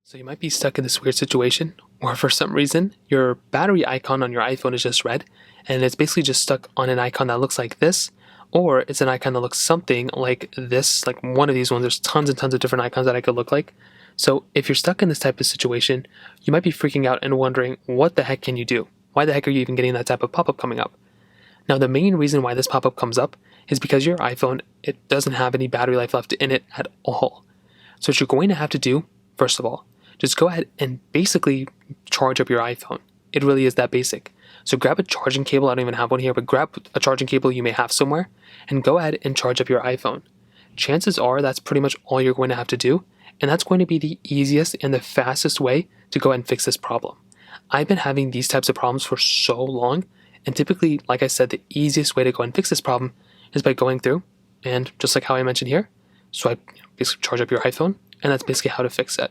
So you might be stuck in this weird situation where for some reason your battery icon on your iPhone is just red and it's basically just stuck on an icon that looks like this, or it's an icon that looks something like this, like one of these ones. There's tons and tons of different icons that I could look like. So if you're stuck in this type of situation, you might be freaking out and wondering, what the heck can you do? Why the heck are you even getting that type of pop-up coming up? Now, the main reason why this pop-up comes up is because your iPhone, it doesn't have any battery life left in it at all. So what you're going to have to do, first of all, just go ahead and basically charge up your iPhone. It really is that basic. So grab a charging cable. I don't even have one here, but grab a charging cable you may have somewhere and go ahead and charge up your iPhone. Chances are that's pretty much all you're going to have to do, and that's going to be the easiest and the fastest way to go ahead and fix this problem. I've been having these types of problems for so long, and typically, like I said, the easiest way to go ahead and fix this problem is by going through and just like how I mentioned here, swipe, basically charge up your iPhone, and that's basically how to fix it.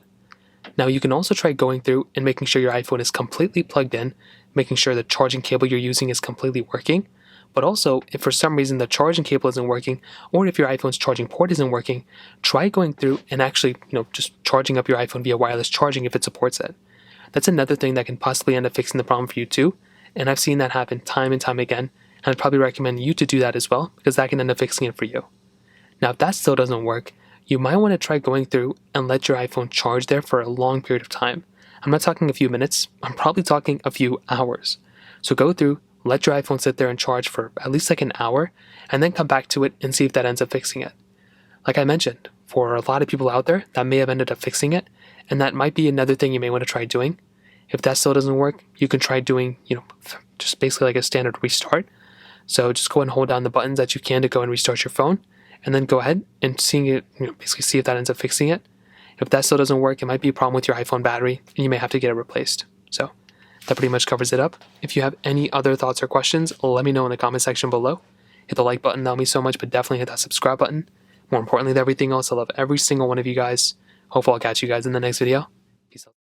Now you can also try going through and making sure your iPhone is completely plugged in, making sure the charging cable you're using is completely working. But also, if for some reason the charging cable isn't working, or if your iPhone's charging port isn't working, try going through and actually, just charging up your iPhone via wireless charging if it supports it. That's another thing that can possibly end up fixing the problem for you too. And I've seen that happen time and time again. And I'd probably recommend you to do that as well, because that can end up fixing it for you. Now, if that still doesn't work, you might want to try going through and let your iPhone charge there for a long period of time. I'm not talking a few minutes, I'm probably talking a few hours. So go through, let your iPhone sit there and charge for at least like an hour, and then come back to it and see if that ends up fixing it. Like I mentioned, for a lot of people out there, that may have ended up fixing it, and that might be another thing you may want to try doing. If that still doesn't work, you can try doing, just basically like a standard restart. So just go and hold down the buttons that you can to go and restart your phone, and then go ahead and basically see if that ends up fixing it. If that still doesn't work, it might be a problem with your iPhone battery, and you may have to get it replaced. So that pretty much covers it up. If you have any other thoughts or questions, let me know in the comment section below. Hit the like button, that'll mean so much, but definitely hit that subscribe button. More importantly than everything else, I love every single one of you guys. Hopefully I'll catch you guys in the next video. Peace out.